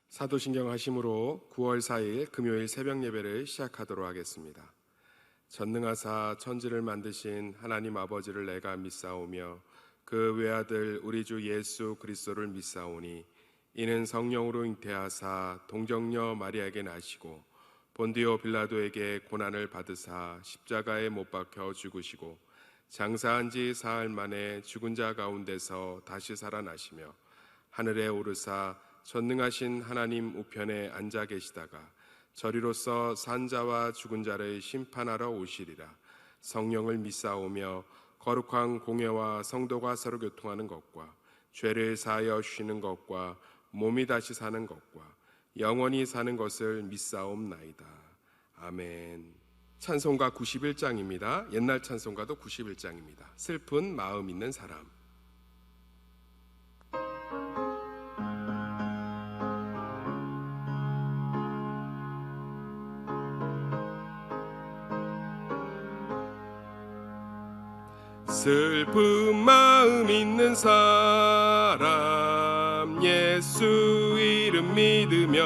사도신경 하심으로 9월 4일 금요일 새벽 예배를 시작하도록 하겠습니다. 전능하사 천지를 만드신 하나님 아버지를 내가 믿사오며 그 외아들 우리 주 예수 그리스도를 믿사오니 이는 성령으로 잉태하사 동정녀 마리아에게 나시고 본디오 빌라도에게 고난을 받으사 십자가에 못 박혀 죽으시고 장사한 지 사흘 만에 죽은 자 가운데서 다시 살아나시며 하늘에 오르사 전능하신 하나님 우편에 앉아 계시다가 저리로서 산 자와 죽은 자를 심판하러 오시리라. 성령을 믿사오며 거룩한 공회와 성도가 서로 교통하는 것과 죄를 사하여 쉬는 것과 몸이 다시 사는 것과 영원히 사는 것을 믿사옵나이다. 아멘. 찬송가 91장입니다. 옛날 찬송가도 91장입니다. 슬픈 마음 있는 사람. 슬픈 마음 있는 사람 예수 이름 믿으며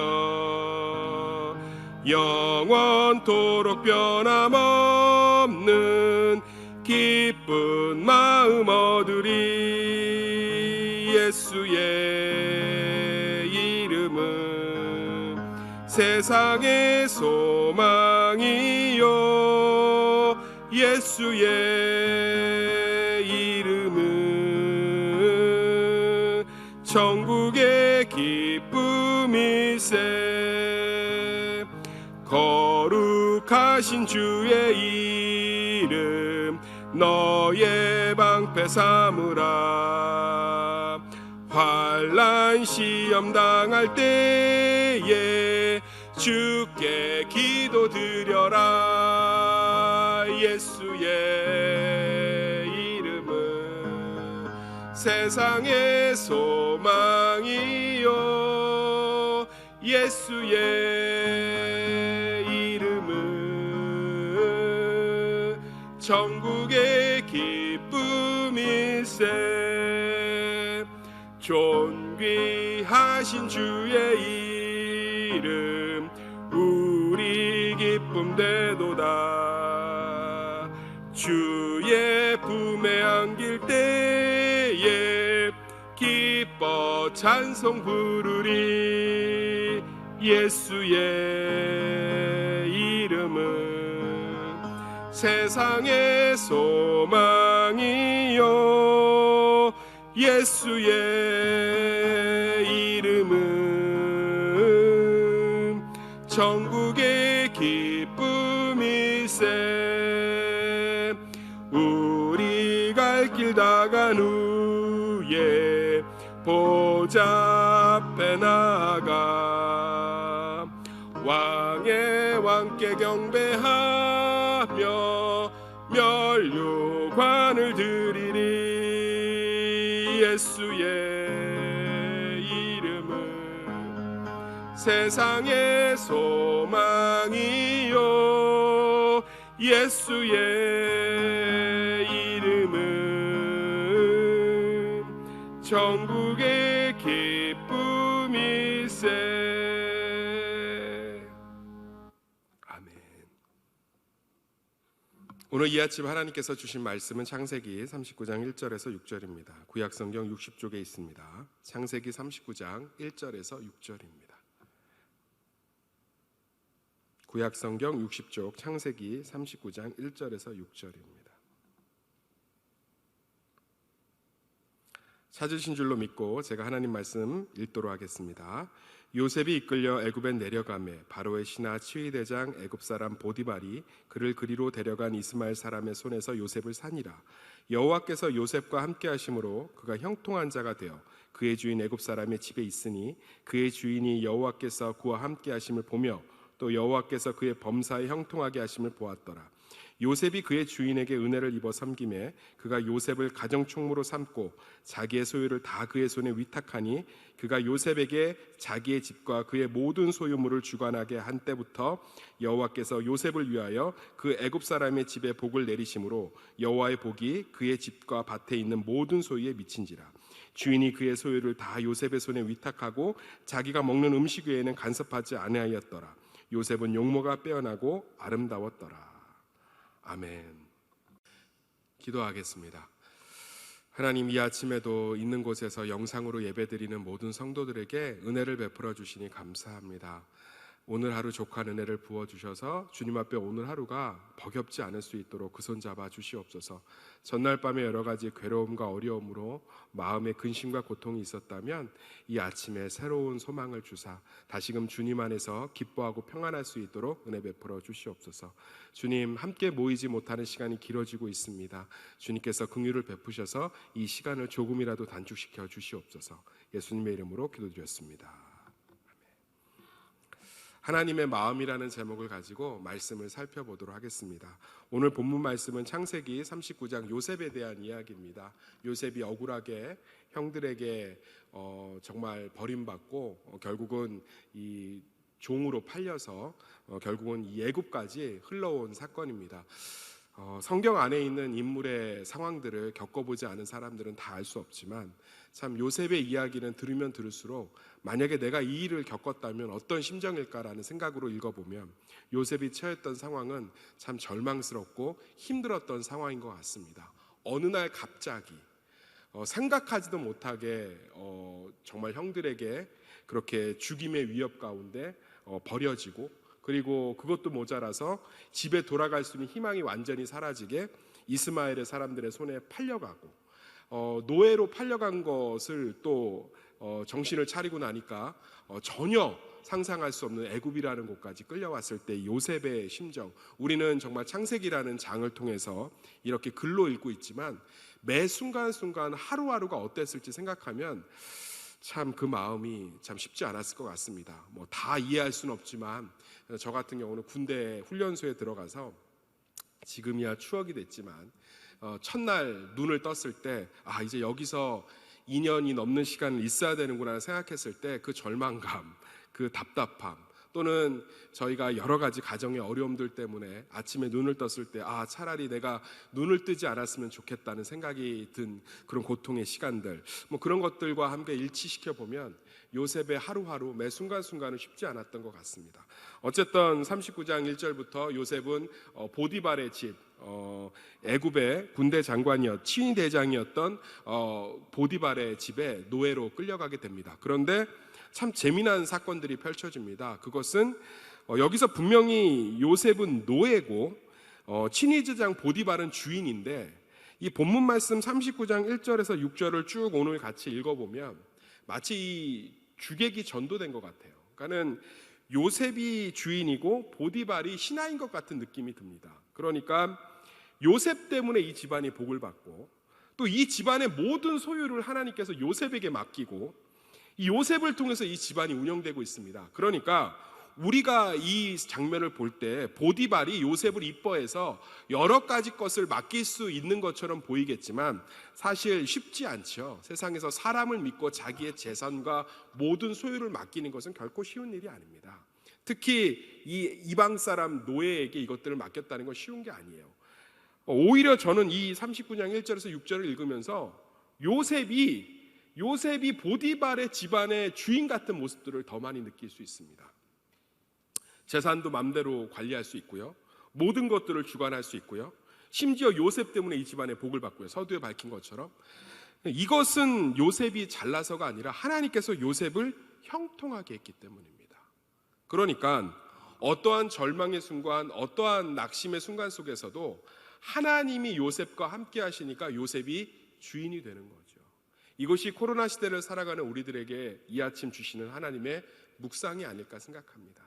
영원토록 변함없는 기쁜 마음 얻으리. 예수의 이름은 세상의 소망이요 예수의 이름은 천국의 기쁨일세. 거룩하신 주의 이름 너의 방패 삼으라. 환난 시험 당할 때에 주께 기도드려라. 예수의 이름은 세상의 소망이요 예수의 이름은 천국의 기쁨일세. 존귀하신 주의 이름 우리 기쁨 되도다. 주의 품에 안길 때에 기뻐 찬송 부르리. 예수의 이름은 세상의 소망이요 예수의 이름은 천국의 기쁨일세. 우리 갈 길 다 간 후에 보좌 앞에 나아가 왕의 왕께 경배하며 면류관을 드리리. 예수의 이름은 세상의 소망이요 예수의 이름은 천국의 기쁨일세. 아멘. 오늘 이 아침 하나님께서 주신 말씀은 창세기 39장 1절에서 6절입니다. 구약성경 60쪽에 있습니다. 창세기 39장 1절에서 6절입니다. 구약성경 60쪽 창세기 39장 1절에서 6절입니다. 찾으신 줄로 믿고 제가 하나님 말씀 읽도록 하겠습니다. 요셉이 이끌려 애굽에 내려가매 바로의 신하 치위대장 애굽 사람 보디발이 그를 그리로 데려간 이스마엘 사람의 손에서 요셉을 산이라. 여호와께서 요셉과 함께 하심으로 그가 형통한 자가 되어 그의 주인 애굽 사람의 집에 있으니 그의 주인이 여호와께서 그와 함께 하심을 보며 또 여호와께서 그의 범사에 형통하게 하심을 보았더라. 요셉이 그의 주인에게 은혜를 입어 섬김에 그가 요셉을 가정총무로 삼고 자기의 소유를 다 그의 손에 위탁하니 그가 요셉에게 자기의 집과 그의 모든 소유물을 주관하게 한 때부터 여호와께서 요셉을 위하여 그 애굽 사람의 집에 복을 내리심으로 여호와의 복이 그의 집과 밭에 있는 모든 소유에 미친지라. 주인이 그의 소유를 다 요셉의 손에 위탁하고 자기가 먹는 음식 외에는 간섭하지 아니하였더라. 요셉은 용모가 빼어나고 아름다웠더라. 아멘. 기도하겠습니다. 하나님, 이 아침에도 있는 곳에서 영상으로 예배드리는 모든 성도들에게 은혜를 베풀어 주시니 감사합니다. 오늘 하루 족한 은혜를 부어주셔서 주님 앞에 오늘 하루가 버겁지 않을 수 있도록 그 손 잡아 주시옵소서. 전날 밤에 여러 가지 괴로움과 어려움으로 마음에 근심과 고통이 있었다면 이 아침에 새로운 소망을 주사 다시금 주님 안에서 기뻐하고 평안할 수 있도록 은혜 베풀어 주시옵소서. 주님, 함께 모이지 못하는 시간이 길어지고 있습니다. 주님께서 긍휼을 베푸셔서 이 시간을 조금이라도 단축시켜 주시옵소서. 예수님의 이름으로 기도드렸습니다. 하나님의 마음이라는 제목을 가지고 말씀을 살펴보도록 하겠습니다. 오늘 본문 말씀은 창세기 39장 요셉에 대한 이야기입니다. 요셉이 억울하게 형들에게 정말 버림받고 결국은 이 종으로 팔려서 결국은 이 애굽까지 흘러온 사건입니다. 성경 안에 있는 인물의 상황들을 겪어보지 않은 사람들은 다 알 수 없지만 참 요셉의 이야기는 들으면 들을수록 만약에 내가 이 일을 겪었다면 어떤 심정일까라는 생각으로 읽어보면 요셉이 처했던 상황은 참 절망스럽고 힘들었던 상황인 것 같습니다. 어느 날 갑자기 생각하지도 못하게 정말 형들에게 그렇게 죽임의 위협 가운데 버려지고, 그리고 그것도 모자라서 집에 돌아갈 수 있는 희망이 완전히 사라지게 이스마엘의 사람들의 손에 팔려가고, 노예로 팔려간 것을 또 정신을 차리고 나니까 전혀 상상할 수 없는 애굽이라는 곳까지 끌려왔을 때 요셉의 심정, 우리는 정말 창세기라는 장을 통해서 이렇게 글로 읽고 있지만 매 순간순간 하루하루가 어땠을지 생각하면 참 그 마음이 참 쉽지 않았을 것 같습니다. 뭐 다 이해할 수는 없지만 저 같은 경우는 군대 훈련소에 들어가서 지금이야 추억이 됐지만 첫날 눈을 떴을 때 이제 여기서 2년이 넘는 시간을 있어야 되는구나 생각했을 때 그 절망감, 그 답답함, 또는 저희가 여러 가지 가정의 어려움들 때문에 아침에 눈을 떴을 때 차라리 내가 눈을 뜨지 않았으면 좋겠다는 생각이 든 그런 고통의 시간들, 뭐 그런 것들과 함께 일치시켜 보면 요셉의 하루하루 매 순간순간은 쉽지 않았던 것 같습니다. 어쨌든 39장 1절부터 요셉은 보디발의 집, 애굽의 군대 친위 대장이었던 보디발의 집에 노예로 끌려가게 됩니다. 그런데 참 재미난 사건들이 펼쳐집니다. 그것은 여기서 분명히 요셉은 노예고 친위 대장 보디발은 주인인데, 이 본문 말씀 39장 1절에서 6절을 쭉 오늘 같이 읽어보면 마치 이 주객이 전도된 것 같아요. 그러니까는 요셉이 주인이고 보디발이 신하인 것 같은 느낌이 듭니다. 그러니까 요셉 때문에 이 집안이 복을 받고, 또 이 집안의 모든 소유를 하나님께서 요셉에게 맡기고, 이 요셉을 통해서 이 집안이 운영되고 있습니다. 그러니까 우리가 이 장면을 볼 때 보디발이 요셉을 이뻐해서 여러 가지 것을 맡길 수 있는 것처럼 보이겠지만 사실 쉽지 않죠. 세상에서 사람을 믿고 자기의 재산과 모든 소유를 맡기는 것은 결코 쉬운 일이 아닙니다. 특히 이 이방 사람 노예에게 이것들을 맡겼다는 건 쉬운 게 아니에요. 오히려 저는 이 39장 1절에서 6절을 읽으면서 요셉이 보디발의 집안의 주인 같은 모습들을 더 많이 느낄 수 있습니다. 재산도 마음대로 관리할 수 있고요, 모든 것들을 주관할 수 있고요, 심지어 요셉 때문에 이 집안의 복을 받고요. 서두에 밝힌 것처럼 이것은 요셉이 잘나서가 아니라 하나님께서 요셉을 형통하게 했기 때문입니다. 그러니까 어떠한 절망의 순간, 어떠한 낙심의 순간 속에서도 하나님이 요셉과 함께 하시니까 요셉이 주인이 되는 거죠. 이것이 코로나 시대를 살아가는 우리들에게 이 아침 주시는 하나님의 묵상이 아닐까 생각합니다.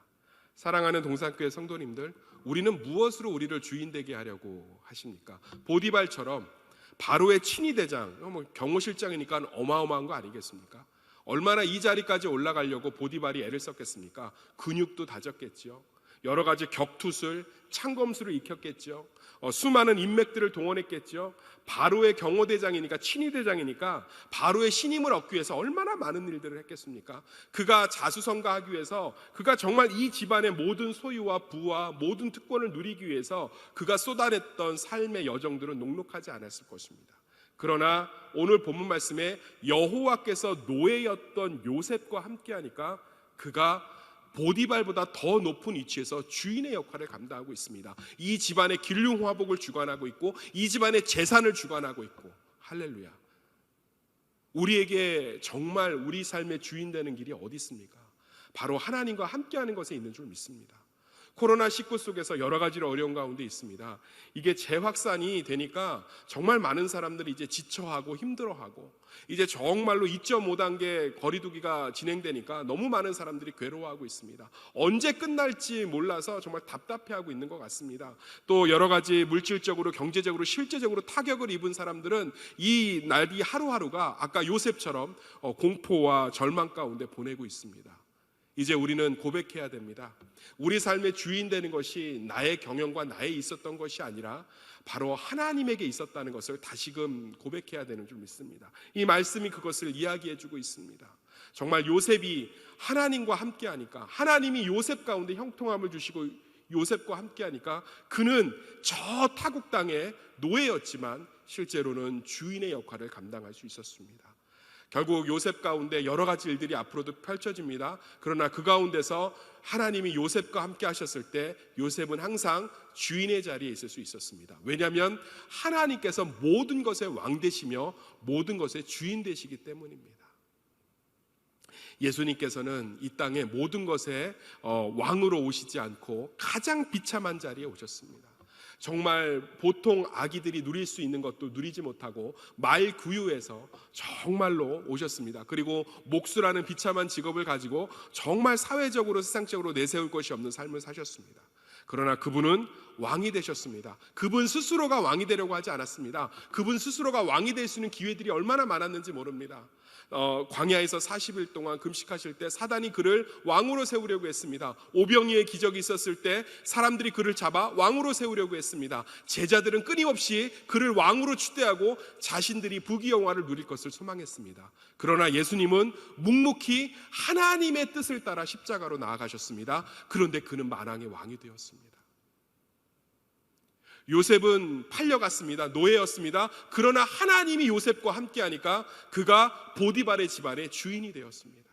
사랑하는 동산교회 성도님들, 우리는 무엇으로 우리를 주인 되게 하려고 하십니까? 보디발처럼 바로의 친위 대장, 경호실장이니까 어마어마한 거 아니겠습니까? 얼마나 이 자리까지 올라가려고 보디발이 애를 썼겠습니까? 근육도 다졌겠죠. 여러 가지 격투술, 창검술을 익혔겠죠. 수많은 인맥들을 동원했겠죠. 바로의 경호대장이니까, 친위대장이니까 바로의 신임을 얻기 위해서 얼마나 많은 일들을 했겠습니까? 그가 자수성가하기 위해서, 그가 정말 이 집안의 모든 소유와 부와 모든 특권을 누리기 위해서 그가 쏟아냈던 삶의 여정들은 녹록하지 않았을 것입니다. 그러나 오늘 본문 말씀에 여호와께서 노예였던 요셉과 함께하니까 그가 보디발보다 더 높은 위치에서 주인의 역할을 감당하고 있습니다. 이 집안의 길흉화복을 주관하고 있고 이 집안의 재산을 주관하고 있고, 할렐루야. 우리에게 정말 우리 삶의 주인 되는 길이 어디 있습니까? 바로 하나님과 함께하는 것에 있는 줄 믿습니다. 코로나19 속에서 여러 가지로 어려운 가운데 있습니다. 이게 재확산이 되니까 정말 많은 사람들이 이제 지쳐하고 힘들어하고, 이제 정말로 2.5단계 거리두기가 진행되니까 너무 많은 사람들이 괴로워하고 있습니다. 언제 끝날지 몰라서 정말 답답해하고 있는 것 같습니다. 또 여러 가지 물질적으로, 경제적으로, 실제적으로 타격을 입은 사람들은 이 날이 하루하루가 아까 요셉처럼 공포와 절망 가운데 보내고 있습니다. 이제 우리는 고백해야 됩니다. 우리 삶의 주인 되는 것이 나의 경영과 나에 있었던 것이 아니라 바로 하나님에게 있었다는 것을 다시금 고백해야 되는 줄 믿습니다. 이 말씀이 그것을 이야기해 주고 있습니다. 정말 요셉이 하나님과 함께하니까, 하나님이 요셉 가운데 형통함을 주시고 요셉과 함께하니까 그는 저 타국 땅의 노예였지만 실제로는 주인의 역할을 감당할 수 있었습니다. 결국 요셉 가운데 여러 가지 일들이 앞으로도 펼쳐집니다. 그러나 그 가운데서 하나님이 요셉과 함께 하셨을 때 요셉은 항상 주인의 자리에 있을 수 있었습니다. 왜냐하면 하나님께서 모든 것의 왕 되시며 모든 것의 주인 되시기 때문입니다. 예수님께서는 이 땅의 모든 것의 왕으로 오시지 않고 가장 비참한 자리에 오셨습니다. 정말 보통 아기들이 누릴 수 있는 것도 누리지 못하고 말 구유에서 정말로 오셨습니다. 그리고 목수라는 비참한 직업을 가지고 정말 사회적으로 세상적으로 내세울 것이 없는 삶을 사셨습니다. 그러나 그분은 왕이 되셨습니다. 그분 스스로가 왕이 되려고 하지 않았습니다. 그분 스스로가 왕이 될 수 있는 기회들이 얼마나 많았는지 모릅니다. 광야에서 40일 동안 금식하실 때 사단이 그를 왕으로 세우려고 했습니다. 오병이의 기적이 있었을 때 사람들이 그를 잡아 왕으로 세우려고 했습니다. 제자들은 끊임없이 그를 왕으로 추대하고 자신들이 부귀영화를 누릴 것을 소망했습니다. 그러나 예수님은 묵묵히 하나님의 뜻을 따라 십자가로 나아가셨습니다. 그런데 그는 만왕의 왕이 되었습니다. 요셉은 팔려갔습니다. 노예였습니다. 그러나 하나님이 요셉과 함께하니까 그가 보디발의 집안의 주인이 되었습니다.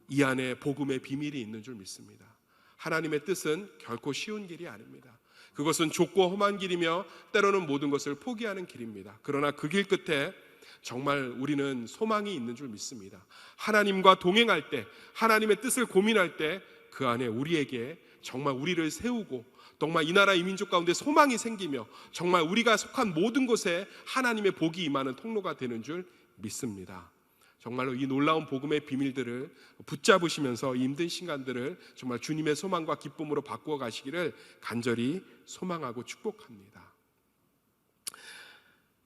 이 안에 복음의 비밀이 있는 줄 믿습니다. 하나님의 뜻은 결코 쉬운 길이 아닙니다. 그것은 좁고 험한 길이며 때로는 모든 것을 포기하는 길입니다. 그러나 그 길 끝에 정말 우리는 소망이 있는 줄 믿습니다. 하나님과 동행할 때, 하나님의 뜻을 고민할 때 그 안에 우리에게 정말 우리를 세우고 정말 이 나라 이 민족 가운데 소망이 생기며 정말 우리가 속한 모든 곳에 하나님의 복이 임하는 통로가 되는 줄 믿습니다. 정말로 이 놀라운 복음의 비밀들을 붙잡으시면서 이 힘든 시간들을 정말 주님의 소망과 기쁨으로 바꾸어 가시기를 간절히 소망하고 축복합니다.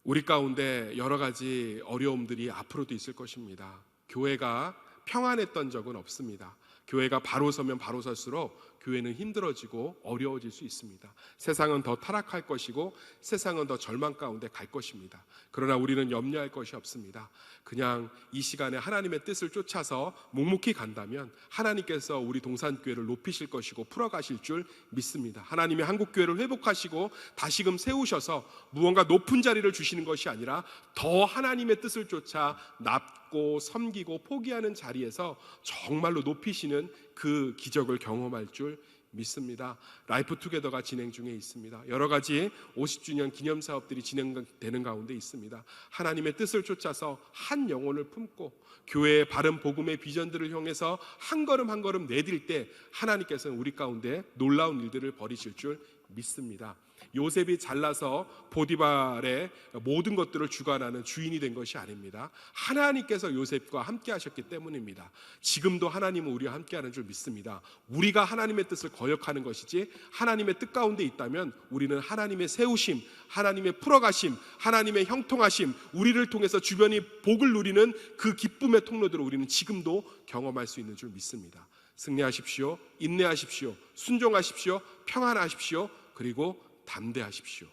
우리 가운데 여러 가지 어려움들이 앞으로도 있을 것입니다. 교회가 평안했던 적은 없습니다. 교회가 바로 서면 바로 설수록 교회는 힘들어지고 어려워질 수 있습니다. 세상은 더 타락할 것이고 세상은 더 절망 가운데 갈 것입니다. 그러나 우리는 염려할 것이 없습니다. 그냥 이 시간에 하나님의 뜻을 쫓아서 묵묵히 간다면 하나님께서 우리 동산교회를 높이실 것이고 풀어가실 줄 믿습니다. 하나님이 한국교회를 회복하시고 다시금 세우셔서 무언가 높은 자리를 주시는 것이 아니라 더 하나님의 뜻을 쫓아 납고 섬기고 포기하는 자리에서 정말로 높이시는 그 기적을 경험할 줄 믿습니다. 라이프 투게더가 진행 중에 있습니다. 여러 가지 50주년 기념 사업들이 진행되는 가운데 있습니다. 하나님의 뜻을 쫓아서 한 영혼을 품고 교회의 바른 복음의 비전들을 향해서 한 걸음 한 걸음 내딜 때 하나님께서는 우리 가운데 놀라운 일들을 벌이실 줄 믿습니다. 요셉이 잘나서 보디발의 모든 것들을 주관하는 주인이 된 것이 아닙니다. 하나님께서 요셉과 함께 하셨기 때문입니다. 지금도 하나님은 우리와 함께하는 줄 믿습니다. 우리가 하나님의 뜻을 거역하는 것이지 하나님의 뜻 가운데 있다면 우리는 하나님의 세우심, 하나님의 풀어가심, 하나님의 형통하심, 우리를 통해서 주변이 복을 누리는 그 기쁨의 통로들을 우리는 지금도 경험할 수 있는 줄 믿습니다. 승리하십시오. 인내하십시오. 순종하십시오. 평안하십시오. 그리고 담대하십시오.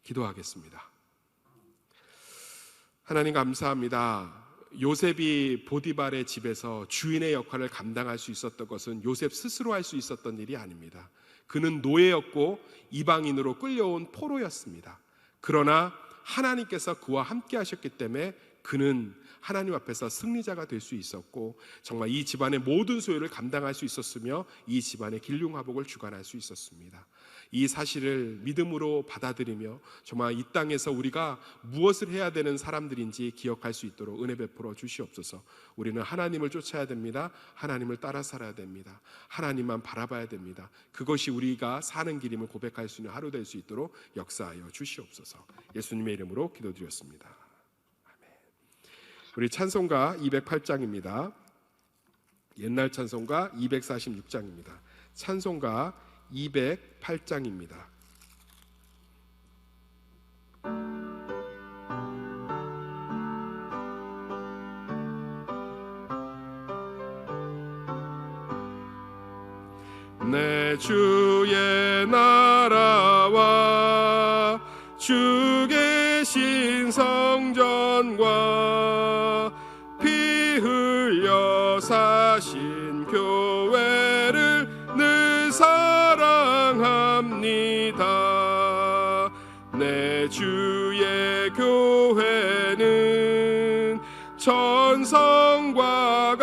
기도하겠습니다. 하나님 감사합니다. 요셉이 보디발의 집에서 주인의 역할을 감당할 수 있었던 것은 요셉 스스로 할 수 있었던 일이 아닙니다. 그는 노예였고 이방인으로 끌려온 포로였습니다. 그러나 하나님께서 그와 함께 하셨기 때문에 그는 하나님 앞에서 승리자가 될 수 있었고, 정말 이 집안의 모든 소유를 감당할 수 있었으며 이 집안의 길흉화복을 주관할 수 있었습니다. 이 사실을 믿음으로 받아들이며 정말 이 땅에서 우리가 무엇을 해야 되는 사람들인지 기억할 수 있도록 은혜 베풀어 주시옵소서. 우리는 하나님을 쫓아야 됩니다. 하나님을 따라 살아야 됩니다. 하나님만 바라봐야 됩니다. 그것이 우리가 사는 길임을 고백할 수 있는 하루 될 수 있도록 역사하여 주시옵소서. 예수님의 이름으로 기도드렸습니다. 우리 찬송가 208장입니다. 옛날 찬송가 246장입니다. 찬송가 208장입니다. 내 주의 나라와 주 계신 성전과 피 흘려 사신 교회를 늘 사랑합니다. 내 주의 교회는 천성과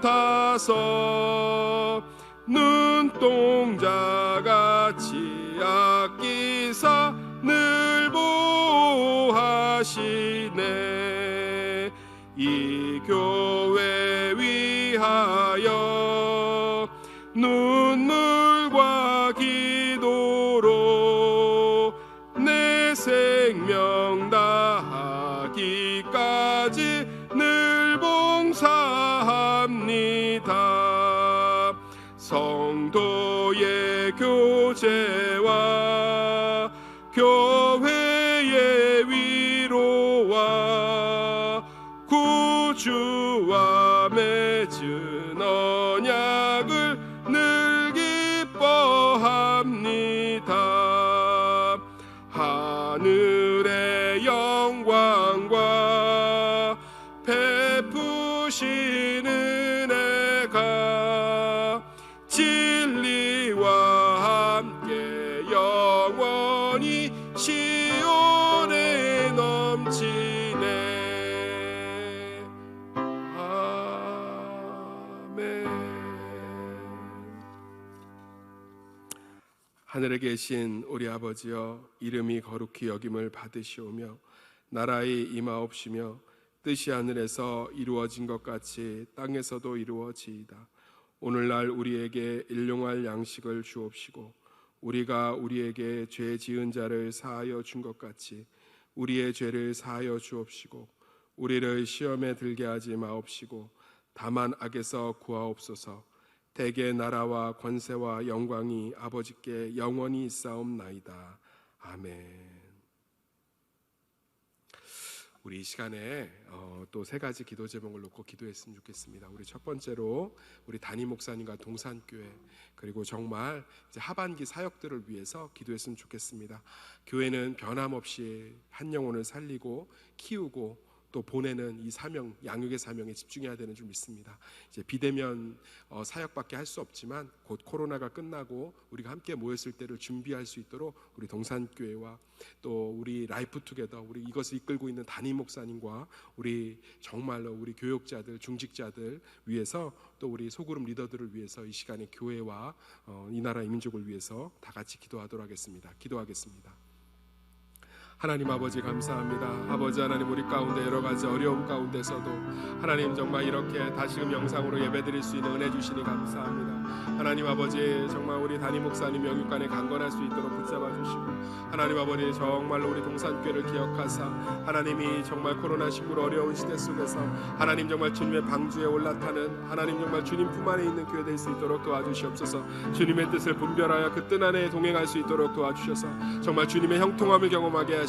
같아서 눈동자같이 아끼사 늘 보호하시네. 이 교회 위하여 눈물과 기도로 내 생명 다하기까지 늘 봉사합니다. 성도의 교제와 교회의 위로와 구주와 맺은 언약을 늘 기뻐합니다. 하늘의 영광과 베푸신 은혜가 진리와 함께 영원히 시온에 넘치네. 아멘. 하늘에 계신 우리 아버지여, 이름이 거룩히 여김을 받으시오며 나라의 임하옵시며 뜻이 하늘에서 이루어진 것 같이 땅에서도 이루어지이다. 오늘날 우리에게 일용할 양식을 주옵시고 우리가 우리에게 죄 지은 자를 사하여 준 것 같이 우리의 죄를 사하여 주옵시고 우리를 시험에 들게 하지 마옵시고 다만 악에서 구하옵소서. 대개 나라와 권세와 영광이 아버지께 영원히 있사옵나이다. 아멘. 우리 이 시간에 또 세 가지 기도 제목을 놓고 기도했으면 좋겠습니다. 우리 첫 번째로 우리 담임 목사님과 동산교회, 그리고 정말 이제 하반기 사역들을 위해서 기도했으면 좋겠습니다. 교회는 변함없이 한 영혼을 살리고 키우고 또 보내는 이 사명, 양육의 사명에 집중해야 되는 줄 믿습니다. 이제 비대면 사역밖에 할 수 없지만 곧 코로나가 끝나고 우리가 함께 모였을 때를 준비할 수 있도록 우리 동산교회와 또 우리 라이프투게더, 우리 이것을 이끌고 있는 담임 목사님과 우리 정말로 우리 교육자들, 중직자들 위해서 또 우리 소그룹 리더들을 위해서 이 시간에 교회와 이 나라 이 민족을 위해서 다 같이 기도하도록 하겠습니다. 기도하겠습니다. 하나님 아버지 감사합니다. 아버지 하나님, 우리 가운데 여러 가지 어려움 가운데서도 하나님 정말 이렇게 다시금 영상으로 예배드릴 수 있는 은혜 주시니 감사합니다. 하나님 아버지, 정말 우리 담임 목사님 영육간에 강건할 수 있도록 붙잡아 주시고, 하나님 아버지 정말로 우리 동산교회를 기억하사 하나님이 정말 코로나19로 어려운 시대 속에서 하나님 정말 주님의 방주에 올라타는 하나님 정말 주님 품 안에 있는 교회 될 수 있도록 도와주시옵소서. 주님의 뜻을 분별하여 그 뜻 안에 동행할 수 있도록 도와주셔서 정말 주님의 형통함을 경험하게 하시고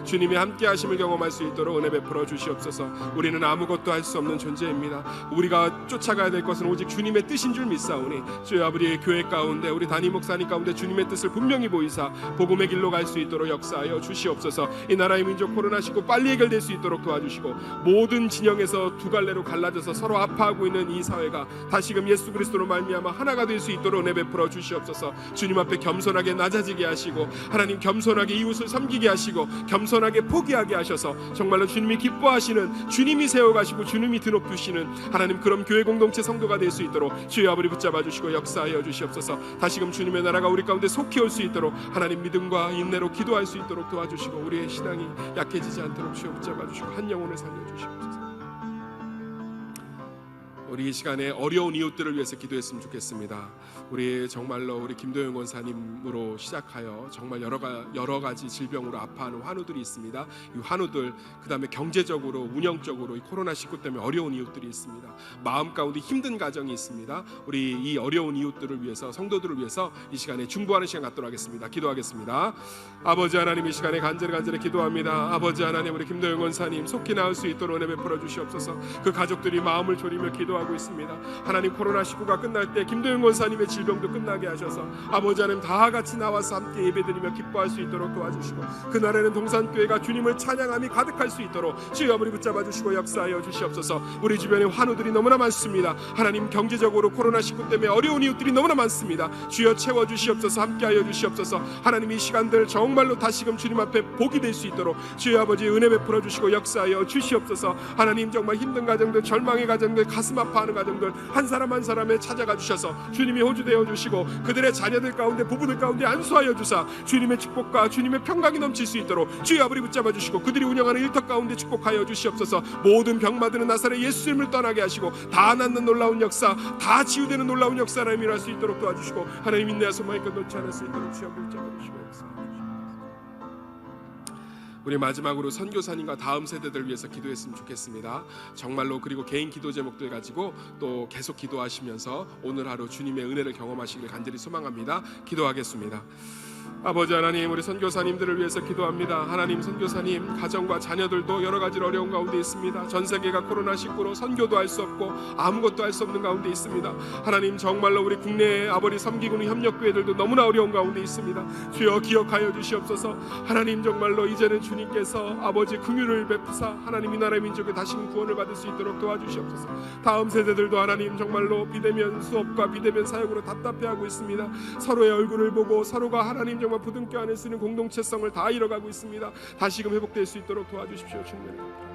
주님의 함께 하심을 경험할 수 있도록 은혜 베풀어 주시옵소서. 우리는 아무것도 할 수 없는 존재입니다. 우리가 쫓아가야 될 것은 오직 주님의 뜻인 줄 믿사오니 주여 아버지의 교회 가운데 우리 담임 목사님 가운데 주님의 뜻을 분명히 보이사 복음의 길로 갈 수 있도록 역사하여 주시옵소서. 이 나라의 민족 코로나19 빨리 해결될 수 있도록 도와주시고 모든 진영에서 두 갈래로 갈라져서 서로 아파하고 있는 이 사회가 다시금 예수 그리스도로 말미암아 하나가 될 수 있도록 은혜 베풀어 주시옵소서. 주님 앞에 겸손하게 낮아지게 하시고 하나님 겸손하게 이웃을 섬기게 하시고 하시고 겸손하게 포기하게 하셔서 정말로 주님이 기뻐하시는, 주님이 세워가시고 주님이 드높이시는 하나님 그런 교회 공동체 성도가 될 수 있도록 주여 아버지 붙잡아 주시고 역사하여 주시옵소서. 다시금 주님의 나라가 우리 가운데 속히 올 수 있도록 하나님 믿음과 인내로 기도할 수 있도록 도와주시고 우리의 신앙이 약해지지 않도록 주여 붙잡아 주시고 한 영혼을 살려 주시옵소서. 우리 이 시간에 어려운 이웃들을 위해서 기도했으면 좋겠습니다. 우리 정말로 우리 김도영 원사님으로 시작하여 정말 여러 가지 질병으로 아파하는 환우들이 있습니다. 이 환우들, 그 다음에 경제적으로 운영적으로 이 코로나19 때문에 어려운 이웃들이 있습니다. 마음 가운데 힘든 가정이 있습니다. 우리 이 어려운 이웃들을 위해서, 성도들을 위해서 이 시간에 중보하는 시간 갖도록 하겠습니다. 기도하겠습니다. 아버지 하나님, 이 시간에 간절히 기도합니다. 아버지 하나님, 우리 김도영 원사님 속히 나을 수 있도록 은혜 베풀어 주시옵소서. 그 가족들이 마음을 졸이며 기도하고 있습니다. 하나님, 코로나19가 끝날 때 김도영 원사님의 질병도 끝나게 하셔서 아버지 하나님 다 같이 나와서 함께 예배드리며 기뻐할 수 있도록 도와주시고, 그날에는 동산교회가 주님을 찬양함이 가득할 수 있도록 주여 아버지 붙잡아 주시고 역사하여 주시옵소서. 우리 주변에 환우들이 너무나 많습니다. 하나님, 경제적으로 코로나19 때문에 어려운 이웃들이 너무나 많습니다. 주여 채워 주시옵소서. 함께하여 주시옵소서. 하나님, 이 시간들 정말로 다시금 주님 앞에 복이 될 수 있도록 주여 아버지 은혜 베풀어 주시고 역사하여 주시옵소서. 하나님, 정말 힘든 가정들, 절망의 가정들, 가슴 아파하는 가정들 한 사람 한 사람에 찾아가 주셔서 주님이 호주되어 주시고 그들의 자녀들 가운데, 부부들 가운데 안수하여 주사 주님의 축복과 주님의 평강이 넘칠 수 있도록 주여 아버지 붙잡아 주시고 그들이 운영하는 일터 가운데 축복하여 주시옵소서. 모든 병마들은 나사렛 예수님을 떠나게 하시고 다 낫는 놀라운 역사, 다 치유되는 놀라운 역사를 일어날 수 있도록 도와주시고 하나님, 인내와 소망이 끝놓지 않을 수 있도록 주여 아버지 붙잡아 주시고 역사하여 주시옵소서. 우리 마지막으로 선교사님과 다음 세대들을 위해서 기도했으면 좋겠습니다. 정말로, 그리고 개인 기도 제목들 가지고 또 계속 기도하시면서 오늘 하루 주님의 은혜를 경험하시길 간절히 소망합니다. 기도하겠습니다. 아버지 하나님, 우리 선교사님들을 위해서 기도합니다. 하나님, 선교사님 가정과 자녀들도 여러 가지 어려운 가운데 있습니다. 전 세계가 코로나19로 선교도 할 수 없고 아무것도 할 수 없는 가운데 있습니다. 하나님, 정말로 우리 국내의 아버지 섬기고는 협력교회들도 너무나 어려운 가운데 있습니다. 주여 기억하여 주시옵소서. 하나님, 정말로 이제는 주님께서 아버지 긍휼을 베푸사 하나님 이 나라의 민족의 다시금 구원을 받을 수 있도록 도와주시옵소서. 다음 세대들도 하나님 정말로 비대면 수업과 비대면 사역으로 답답해하고 있습니다. 서로의 얼굴을 보고 서로가 하나님 정말 부둥켜 안을 쓰는 공동체성을 다 잃어가고 있습니다. 다시금 회복될 수 있도록 도와주십시오. 주님.